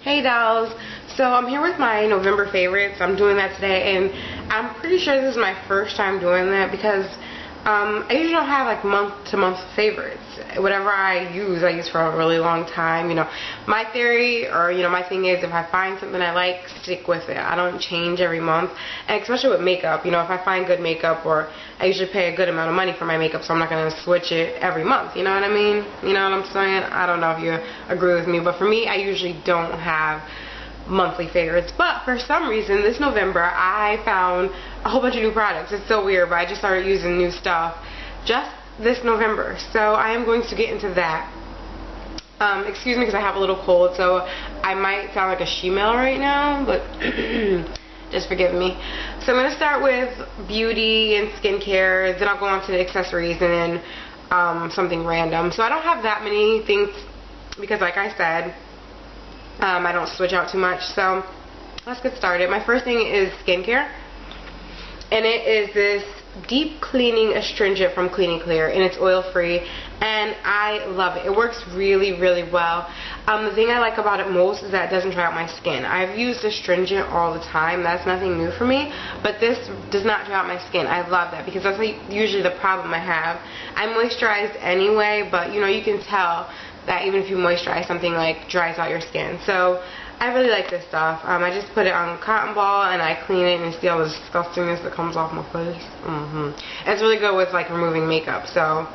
Hey dolls, so I'm here with my November favorites. I'm doing that today, and I'm pretty sure this is my first time doing that because I usually don't have like month-to-month favorites. Whatever I use for a really long time. You know, my theory, or my thing is, if I find something I like, stick with it. I don't change every month, and especially with makeup. If I find good makeup, or I usually pay a good amount of money for my makeup, so I'm not gonna switch it every month. You know what I mean? You know what I'm saying? I don't know if you agree with me, but for me, I usually don't have monthly favorites. But for some reason this November I found a whole bunch of new products. It's so weird, but I just started using new stuff just this November, so I am going to get into that. Excuse me because I have a little cold, so I might sound like a she-male right now, but just forgive me. So I'm going to start with beauty and skincare, then I'll go on to the accessories, and then something random. So I don't have that many things because, like I said, I don't switch out too much. So let's get started. My first thing is skincare, and it is this deep cleaning astringent from Clean and Clear, and it's oil free, and I love it. It works really, really well. The thing I like about it most is that it doesn't dry out my skin. I've used astringent all the time. That's nothing new for me, but this does not dry out my skin. I love that because that's usually the problem I have. I moisturize anyway, but you can tell that even if you moisturize, something like dries out your skin. So I really like this stuff. I just put it on a cotton ball and I clean it, and see all the disgustingness that comes off my face. And it's really good with like removing makeup, so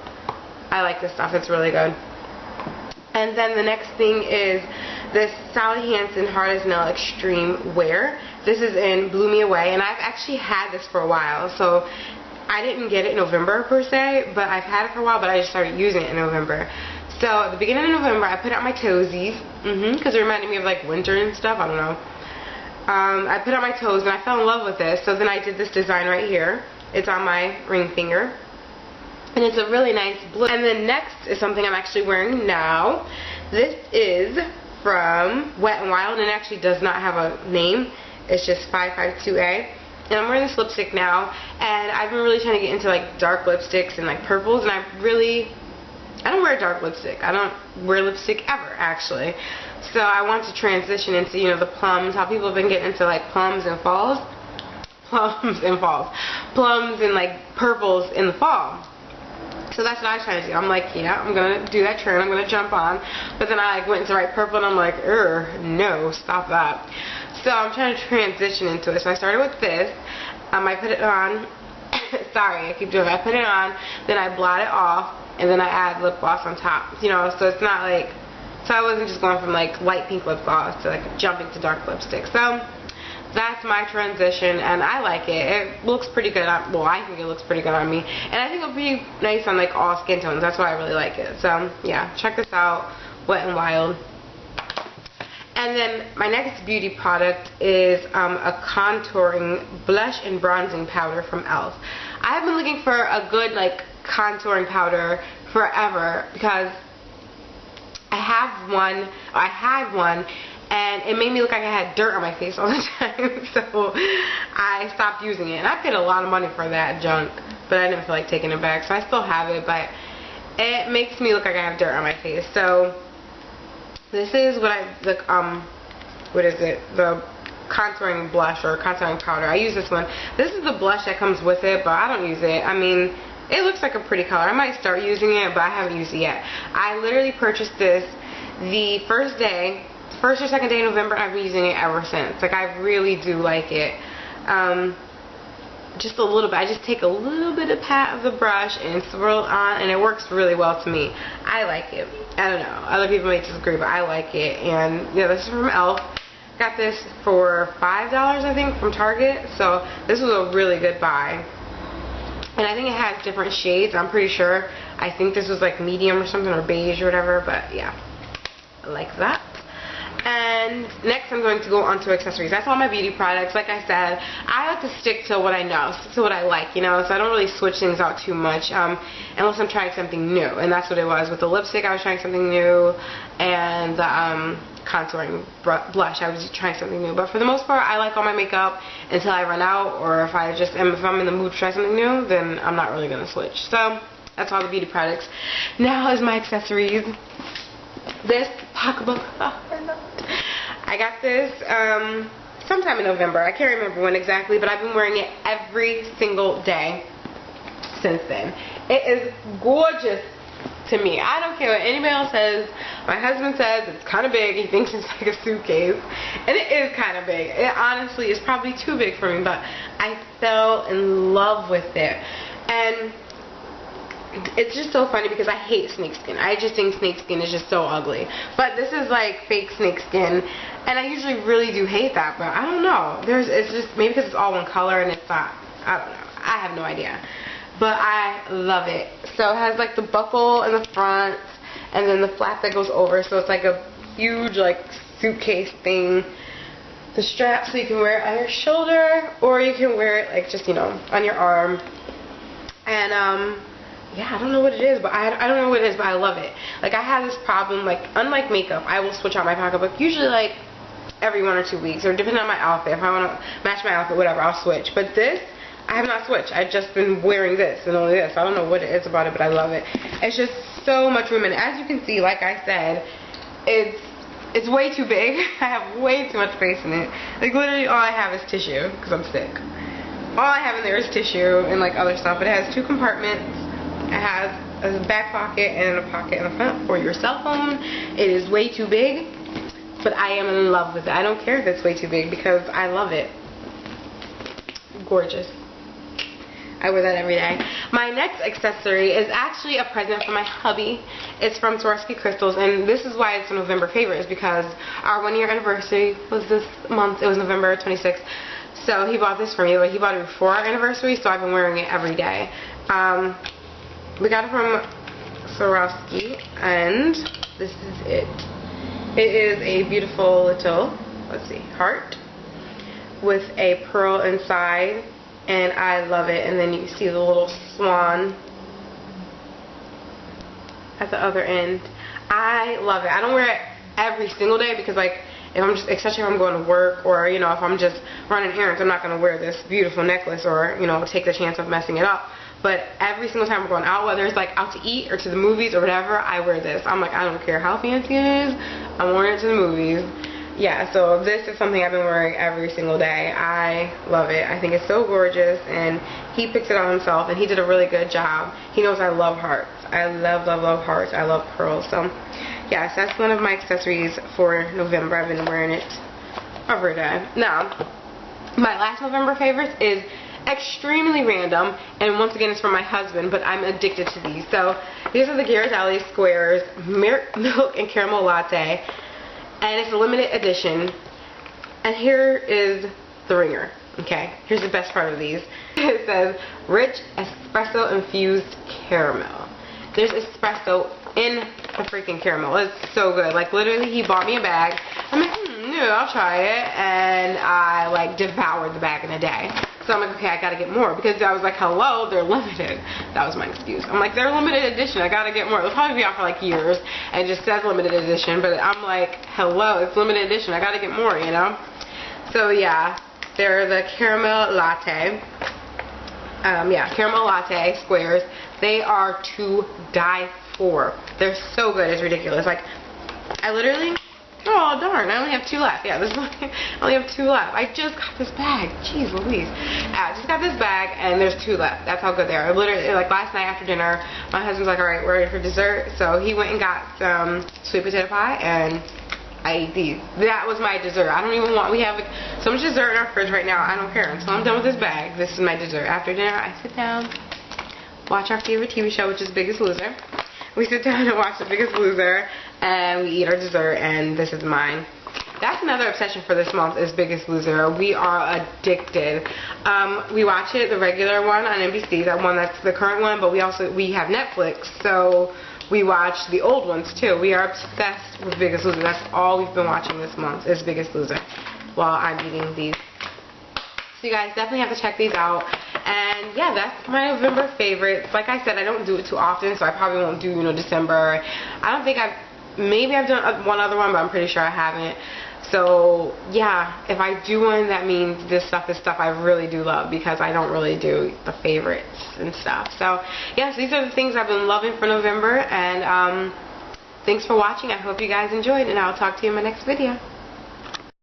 I like this stuff. It's really good. And then the next thing is this Sally Hansen Hard as Nail Extreme Wear. This is in Blew Me Away, and I've actually had this for a while, so I didn't get it in November per se, but I've had it for a while, but I just started using it in November. So at the beginning of November, I put it on my toesies, because it reminded me of like winter and stuff. I don't know. I put it on my toes, and I fell in love with this. So then I did this design right here. It's on my ring finger, and it's a really nice blue. And then next is something I'm actually wearing now. This is from Wet n Wild, and it actually does not have a name. It's just 552A. And I'm wearing this lipstick now, and I've been really trying to get into like dark lipsticks and like purples, and I don't wear dark lipstick. I don't wear lipstick ever, actually. So I want to transition into, the plums. How people have been getting into like plums and falls. Plums and like purples in the fall. So that's what I was trying to do. I'm like, yeah, I'm going to do that trend. I'm going to jump on. But then I went into write purple, and I'm like, no, stop that. So I'm trying to transition into it. So I started with this. I put it on. Sorry, I keep doing it. I put it on, then I blot it off, and then I add lip gloss on top. So it's not like, so I wasn't just going from like light pink lip gloss to like jumping to dark lipstick. So that's my transition, and I like it. It looks pretty good on, well, I think it looks pretty good on me, and I think it'll be nice on like all skin tones. That's why I really like it. So yeah, check this out, Wet n Wild. And then my next beauty product is a contouring blush and bronzing powder from e.l.f. I've been looking for a good like contouring powder forever because I had one and it made me look like I had dirt on my face all the time. So I stopped using it, and I paid a lot of money for that junk, but I didn't feel like taking it back, so I still have it, but it makes me look like I have dirt on my face. So this is what what is it? The contouring blush or contouring powder. I use this one. This is the blush that comes with it, but I don't use it. I mean, it looks like a pretty color. I might start using it, but I haven't used it yet. I literally purchased this the first or second day of November. I've been using it ever since. Like, I really do like it. Just a little bit. I just take a little bit of pat of the brush and swirl it on, and it works really well to me. I like it. I don't know. Other people may disagree, but I like it. And yeah, this is from e.l.f. Got this for $5, I think, from Target. So this was a really good buy. And I think it has different shades. I'm pretty sure. I think this was like medium or something, or beige or whatever. But yeah, I like that. And next I'm going to go on to accessories. That's all my beauty products. Like I said, I like to stick to what I know, stick to what I like, so I don't really switch things out too much unless I'm trying something new. And that's what it was. With the lipstick, I was trying something new, and the contouring blush, I was trying something new. But for the most part, I like all my makeup until I run out, or if I'm in the mood to try something new, then I'm not really going to switch. So that's all the beauty products. Now is my accessories. This pocketbook, I I got this sometime in November. I can't remember when exactly, but I've been wearing it every single day since then. It is gorgeous to me. I don't care what anybody else says. My husband says it's kind of big. He thinks it's like a suitcase. And it is kind of big. It honestly is probably too big for me, but I fell in love with it. And it's just so funny because I hate snakeskin. I just think snakeskin is just so ugly. But this is like fake snakeskin, and I usually really do hate that, but I don't know. It's just maybe because it's all one color and it's not. I don't know. I have no idea. But I love it. So it has like the buckle in the front, and then the flap that goes over. So it's like a huge like suitcase thing. The strap, so you can wear it on your shoulder, or you can wear it like just, you know, on your arm. And yeah, I don't know what it is, but I don't know what it is, but I love it. Like, I have this problem, like, unlike makeup, I will switch out my pocketbook usually like every 1 or 2 weeks, or depending on my outfit. If I want to match my outfit, whatever, I'll switch. But this, I have not switched. I've just been wearing this and only this. I don't know what it is about it, but I love it. It's just so much room, and as you can see, like I said, it's way too big. I have way too much space in it. Like, literally all I have is tissue, because I'm sick. All I have in there is tissue and like other stuff. But it has 2 compartments. It has a back pocket and a pocket in the front for your cell phone. It is way too big, but I am in love with it. I don't care if it's way too big because I love it. Gorgeous. I wear that every day. My next accessory is actually a present from my hubby. It's from Swarovski Crystals, and this is why it's a November favorite, is because our 1-year anniversary was this month. It was November 26th. So he bought this for me. Like, he bought it before our anniversary, so I've been wearing it every day. We got it from Swarovski, and this is it. It is a beautiful little, let's see, heart with a pearl inside, and I love it. And then you see the little swan at the other end. I love it. I don't wear it every single day because, like, if I'm just, especially if I'm going to work, or, you know, if I'm just running errands, I'm not going to wear this beautiful necklace or, you know, take the chance of messing it up. But every single time we're going out, whether it's like out to eat or to the movies or whatever, I wear this. I'm like, I don't care how fancy it is, I'm wearing it to the movies. Yeah, so this is something I've been wearing every single day. I love it. I think it's so gorgeous, and he picks it on himself, and he did a really good job. He knows I love hearts. I love, love, love hearts. I love pearls. So, yes, that's one of my accessories for November. I've been wearing it every day. Now, my last November favorite is extremely random, and once again it's from my husband, but I'm addicted to these. So these are the Ghirardelli Squares Milk and Caramel Latte, and it's a limited edition. And here is the ringer. Okay, here's the best part of these. It says rich espresso infused caramel. There's espresso in the freaking caramel. It's so good. Like, literally, he bought me a bag. I'm like, yeah, I'll try it, and I like devoured the bag in a day. So I'm like, okay, I gotta get more, because I was like, hello, they're limited. That was my excuse. I'm like, they're limited edition, I gotta get more. They'll probably be out for like years, and it just says limited edition, but I'm like, hello, it's limited edition, I gotta get more, you know? So yeah, they're the caramel latte. Yeah, caramel latte squares. They are to die for. They're so good, it's ridiculous. Like, I literally, oh darn, I only have 2 left. Yeah, I only have 2 left. I just got this bag. Jeez Louise. I just got this bag, and there's 2 left. That's how good they are. Literally, like, last night after dinner, my husband's like, alright, we're ready for dessert. So he went and got some sweet potato pie, and I ate these. That was my dessert. I don't even want, we have so much dessert in our fridge right now, I don't care. Until I'm done with this bag, this is my dessert. After dinner, I sit down, watch our favorite TV show, which is Biggest Loser. We sit down and watch The Biggest Loser, and we eat our dessert, and this is mine. That's another obsession for this month, is Biggest Loser. We are addicted. We watch it, the regular one on NBC, that one that's the current one, but we have Netflix, so we watch the old ones too. We are obsessed with Biggest Loser. That's all we've been watching this month, is Biggest Loser, while I'm eating these. So you guys definitely have to check these out. And yeah, that's my November favorites. Like I said, I don't do it too often, so I probably won't do, you know, December. I don't think maybe I've done one other one, but I'm pretty sure I haven't. So yeah, if I do one, that means this stuff is stuff I really do love, because I don't really do the favorites and stuff. So yes, these are the things I've been loving for November, and thanks for watching. I hope you guys enjoyed, and I'll talk to you in my next video.